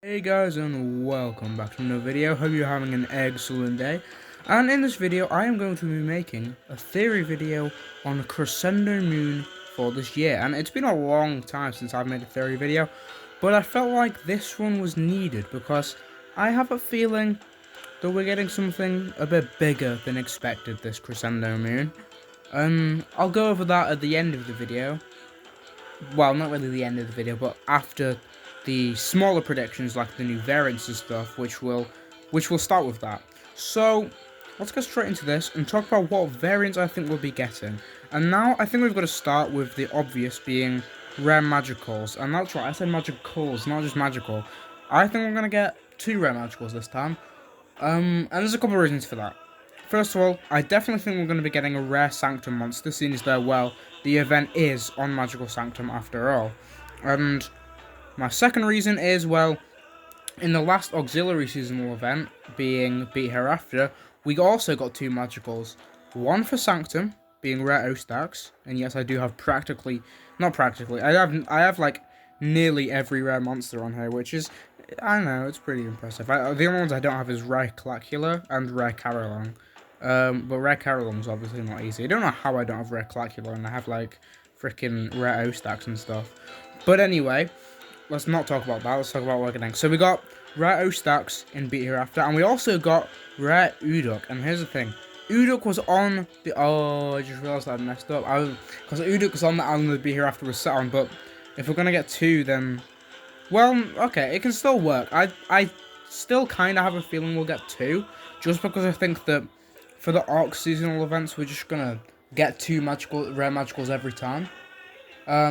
Hey guys, and welcome back to another video. Hope you're having an excellent day. And in this video I am going to be making a theory video on Crescendo Moon for this year. And it's been a long time since I've made a theory video, but I felt like this one was needed because I have a feeling that we're getting something a bit bigger than expected this Crescendo Moon. I'll go over that at the end of the video. Well, not really the end of the video, but after the smaller predictions like the new variants and stuff, which will start with that. So let's go straight into this and talk about what variants I think we'll be getting. And now I think we've got to start with the obvious, being rare magicals. And that's right, I said magicals, not just magical. I think we're gonna get 2 rare magicals this time. And there's a couple of reasons for that. First of all, I definitely think we're going to be getting a rare Sanctum monster, seeing as though, well, the event is on Magical Sanctum after all. And my second reason is, well, in the last auxiliary seasonal event, being Beat Hereafter, we also got 2 magicals. One for Sanctum, being rare O-Stacks, and yes, I do have not practically, I have like nearly every rare monster on here, which is, I don't know, it's pretty impressive. The only ones I don't have is rare Clacula and rare Carolong. But rare Carolong's obviously not easy. I don't know how I don't have rare Clacula and I have like freaking rare O-Stacks and stuff. But anyway, let's not talk about that. Let's talk about what we're getting. So we got rare O-Stacks in Beat Hereafter, and we also got rare Uduk. And here's the thing. Uduk was on the... Oh, I just realised I messed up. Because Uduk was on the island that Beat Hereafter was set on, but if we're going to get 2, then... Well, okay, it can still work. I still kind of have a feeling we'll get 2, just because I think that for the Arc seasonal events, we're just going to get 2 rare magicals every time.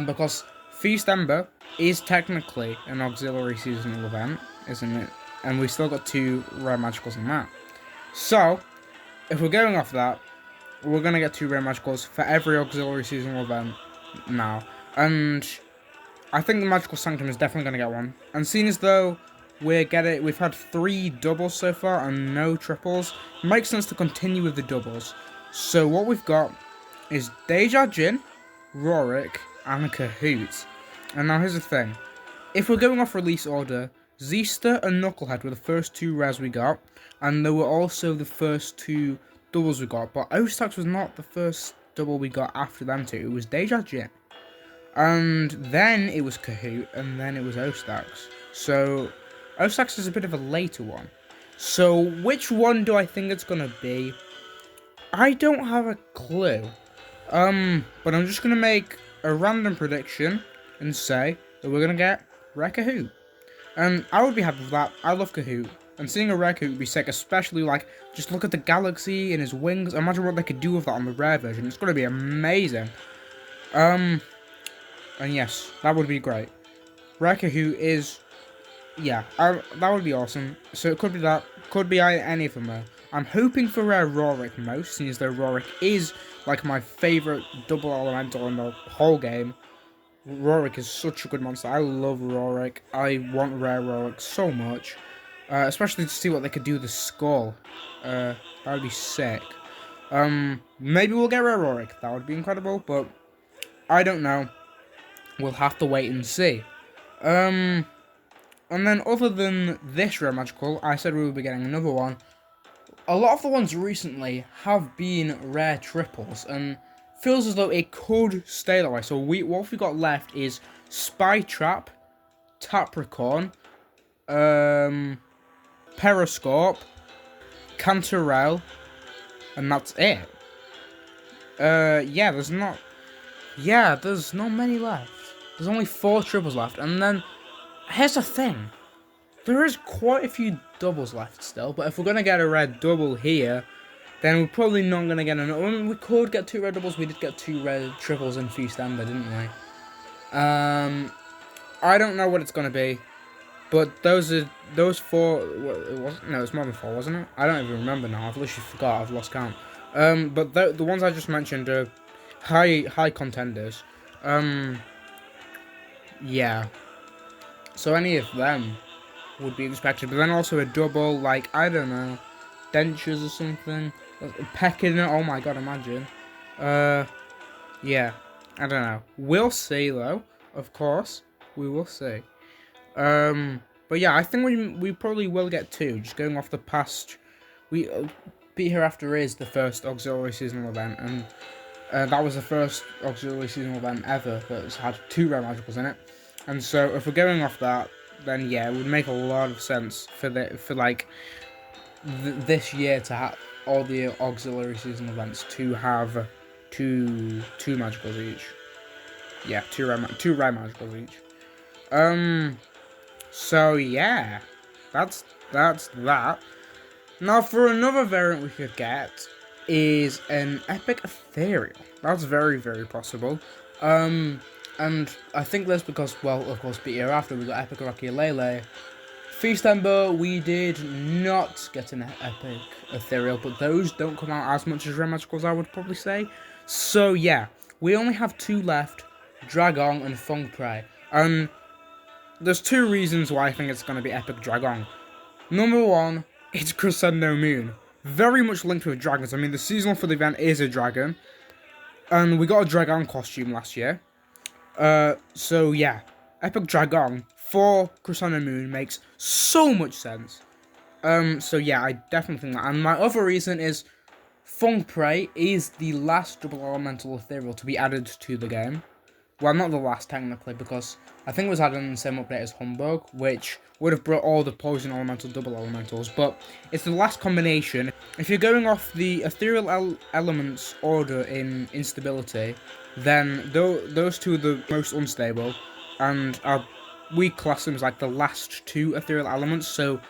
Because Feast Ember is technically an auxiliary seasonal event, isn't it? And we still got 2 rare magicals in that. So, if we're going off that, we're going to get 2 rare magicals for every auxiliary seasonal event now. And I think the Magical Sanctum is definitely going to get one. And seeing as though we've had 3 doubles so far and no triples, it makes sense to continue with the doubles. So what we've got is Deja Jin, Rorik, and Kahoot. And now here's the thing. If we're going off release order, Zista and Knucklehead were the first 2 rares we got, and they were also the first 2 doubles we got. But O-Stacks was not the first double we got after them 2. It was Deja Jin. And then it was Kahoot, and then it was O-Stacks. So O-Stacks is a bit of a later one. So which one do I think it's going to be? I don't have a clue. But I'm just going to make a random prediction and say that we're going to get rare Kahoot. And I would be happy with that. I love Kahoot. And seeing a rare Kahoot would be sick, especially like, just look at the galaxy and his wings. Imagine what they could do with that on the rare version. It's going to be amazing. And yes, that would be great. Rare Kahoot is... Yeah, that would be awesome. So it could be that, could be any of them though. I'm hoping for rare Rorik most, since though Rorik is like my favourite double elemental in the whole game. Rorik is such a good monster. I love Rorik. I want rare Rorik so much. Especially to see what they could do with the skull. That would be sick. Maybe we'll get rare Rorik. That would be incredible, but I don't know. We'll have to wait and see. And then other than this rare magical, I said we would be getting another one. A lot of the ones recently have been rare triples, and feels as though it could stay that way. So what we got left is Spy Trap, Tapricorn, Periscope, Cantarell, and that's it. There's not many left. There's only 4 triples left, and then here's the thing. There is quite a few doubles left still, but if we're going to get a rare double here, then we're probably not going to get another one. We could get 2 red doubles. We did get 2 red triples in Feast Ember, didn't we? I don't know what it's going to be, but those 4... No, it's more than 4, wasn't it? I don't even remember now. I've literally forgot. I've lost count. But the ones I just mentioned are high contenders. Yeah. So any of them would be expected, but then also a double, like, I don't know, dentures or something, pecking it, oh my god, imagine. Yeah, I don't know. We'll see, though, of course, we will see. But yeah, I think we probably will get 2, just going off the past. We Be Hereafter is the first auxiliary seasonal event, and that was the first auxiliary seasonal event ever that's had 2 rare magicals in it. And so if we're going off that, then yeah, it would make a lot of sense for this year to have all the auxiliary seasonal events to have two magicals each. Yeah, two rare magicals each. So yeah, that's that. Now for another variant we could get is an Epic Ethereal. That's very, very possible. And I think that's because, well, of course, Be Hereafter we got Epic Lele. Feast Ember, we did not get an Epic Ethereal, but those don't come out as much as rare magicals, I would probably say. So yeah, we only have 2 left, Dragon and Feng Prey. There's 2 reasons why I think it's going to be Epic Dragon. Number 1, it's Crescendo Moon. Very much linked with dragons. I mean, the seasonal for the event is a dragon. And we got a dragon costume last year. So yeah, Epic Dragon for Crescendo Moon makes so much sense. So yeah, I definitely think that. And my other reason is Feng Prey is the last double elemental ethereal to be added to the game. Well, not the last technically, because I think it was added in the same update as Humbug, which would have brought all the poison elemental double elementals, but it's the last combination. If you're going off the ethereal elements order in instability, then those 2 are the most unstable, and we class them as like the last 2 ethereal elements. So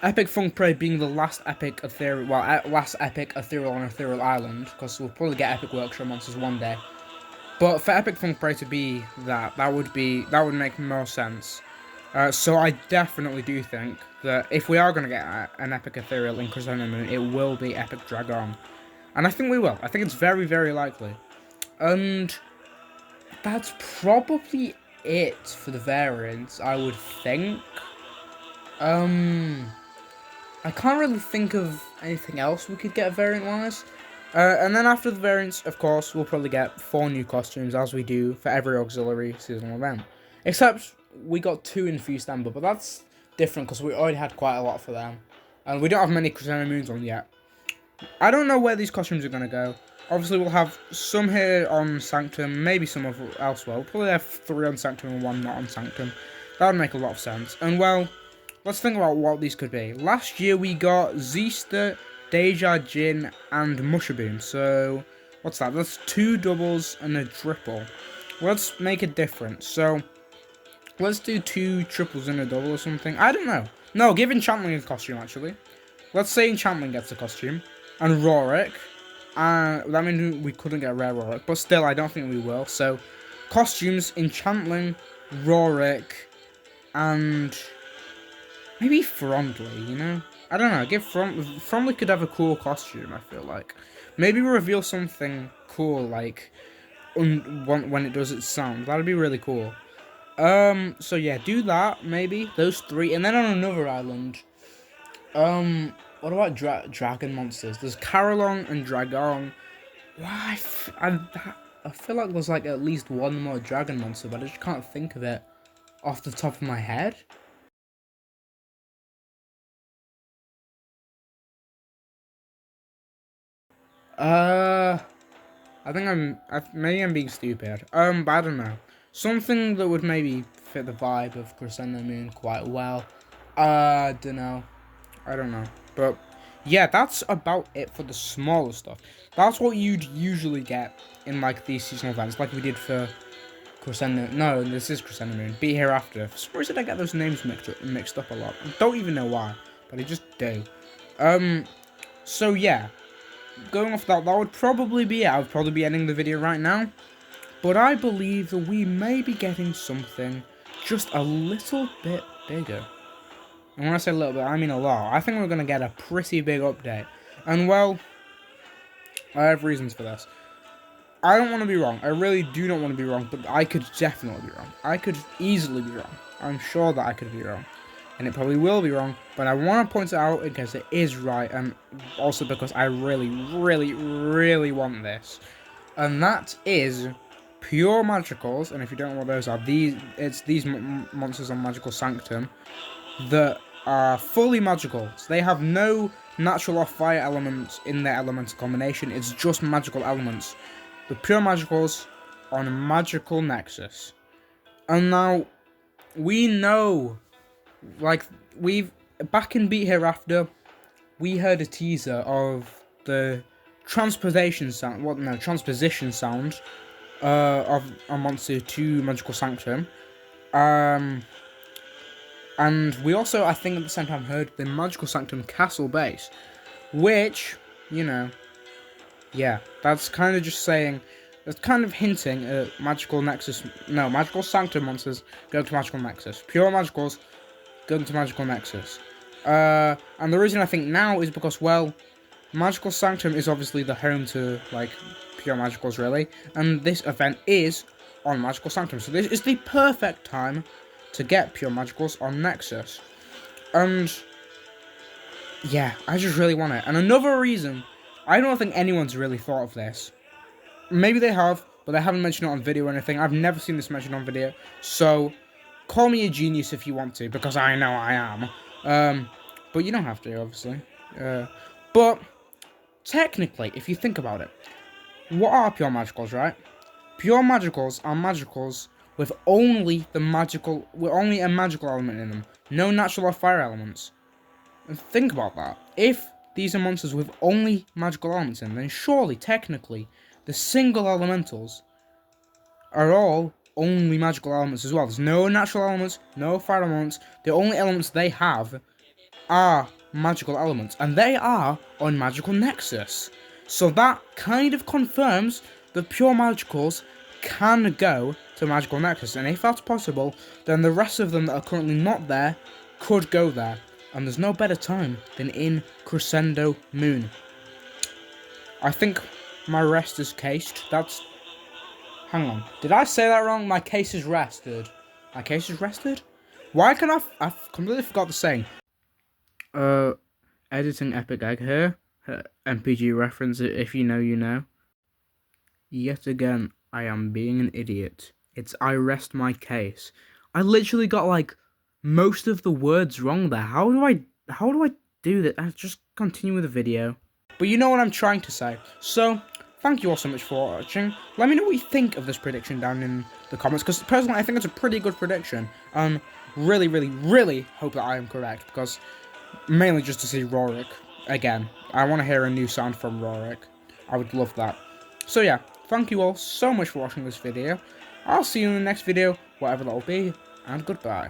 Epic Feng Prey being the last epic ethereal, last epic ethereal on Ethereal Island, because we'll probably get epic workshop monsters one day. But for Epic Feng Prey to be that would make more sense. So I definitely do think that if we are going to get an Epic Ethereal in Crescendo Moon, it will be Epic Dragon. And I think we will. I think it's very, very likely. And that's probably it for the variants, I would think. I can't really think of anything else we could get variant-wise. And then after the variants, of course, we'll probably get 4 new costumes, as we do for every auxiliary seasonal event. Except we got 2 in Feast Ember, but that's different because we already had quite a lot for them. And we don't have many Crescendo Moons on yet. I don't know where these costumes are going to go. Obviously, we'll have some here on Sanctum, maybe some elsewhere. We'll probably have 3 on Sanctum and 1 not on Sanctum. That would make a lot of sense. And well, let's think about what these could be. Last year we got Zeester, Deja, Jin, and Mushaboom. So, what's that? That's 2 doubles and a triple. Let's make it different. So, let's do 2 triples and a double or something. I don't know. No, give Enchantling a costume, actually. Let's say Enchantling gets a costume. And Rorik. That means we couldn't get a rare Rorik. But still, I don't think we will. So, costumes, Enchantling, Rorik, and maybe Frondly, you know? I don't know, give Frondly could have a cool costume, I feel like. Maybe reveal something cool, like, when it does its sound. That'd be really cool. So yeah, do that, maybe. Those 3. And then on another island, what about dragon monsters? There's Carolong and Dragon. Why? I feel like there's like at least 1 more dragon monster, but I just can't think of it off the top of my head. I think maybe I'm being stupid. But I don't know. Something that would maybe fit the vibe of Crescendo Moon quite well. I don't know. But yeah, that's about it for the smaller stuff. That's what you'd usually get in like these seasonal events, like we did for Crescendo. No, this is Crescendo Moon. Be Hereafter. For some reason I get those names mixed up a lot. I don't even know why, but I just do. So yeah. Going off that would probably be it. I would probably be ending the video right now. But I believe that we may be getting something just a little bit bigger. And when I say a little bit, I mean a lot. I think we're going to get a pretty big update. And well, I have reasons for this. I don't want to be wrong. I really do not want to be wrong. But I could definitely be wrong. I could easily be wrong. I'm sure that I could be wrong. And it probably will be wrong, but I want to point it out because it is right, and also because I really, really, really want this. And that is pure magicals, and if you don't know what those are, it's these monsters on Magical Sanctum. that are fully magical. So they have no natural or fire elements in their elemental combination. It's just magical elements. The pure magicals on a magical nexus. And now, we know, like, back in Beat Hereafter, we heard a teaser of the transposition sound, of a monster to Magical Sanctum. And we also, I think at the same time, heard the Magical Sanctum Castle base, which, you know, yeah, that's kind of just saying, that's kind of hinting at Magical Sanctum monsters going to Magical Nexus. Pure Magicals going to Magical Nexus. And the reason I think now is because, well, Magical Sanctum is obviously the home to, like, Pure Magicals, really, and this event is on Magical Sanctum, so this is the perfect time to get Pure Magicals on Nexus. And yeah, I just really want it. And another reason, I don't think anyone's really thought of this. Maybe they have, but they haven't mentioned it on video or anything. I've never seen this mentioned on video, so call me a genius if you want to, because I know I am. But you don't have to, obviously. But technically, if you think about it, what are Pure Magicals, right? Pure Magicals are Magicals with only a magical element in them. No natural or fire elements. And think about that. If these are monsters with only magical elements in them, then surely, technically, the single elementals are all only magical elements as well. There's no natural elements, no fire elements. The only elements they have are magical elements, and they are on Magical Nexus. So that kind of confirms that Pure Magicals can go to Magical Nexus, and if that's possible, then the rest of them that are currently not there could go there, and there's no better time than in Crescendo Moon. I think my rest is cased. Hang on, did I say that wrong? My case is rested. My case is rested? Why can I completely forgot the saying. Editing Epic Egg here. MPG reference, if you know, you know. Yet again, I am being an idiot. It's I rest my case. I literally got, like, most of the words wrong there. How do I do that? I just continue with the video. But you know what I'm trying to say. So, thank you all so much for watching. Let me know what you think of this prediction down in the comments, because personally I think it's a pretty good prediction. Really, really, really hope that I am correct, because mainly just to see Rorik again. I want to hear a new sound from Rorik. I would love that. So yeah, thank you all so much for watching this video. I'll see you in the next video, whatever that'll be, and goodbye.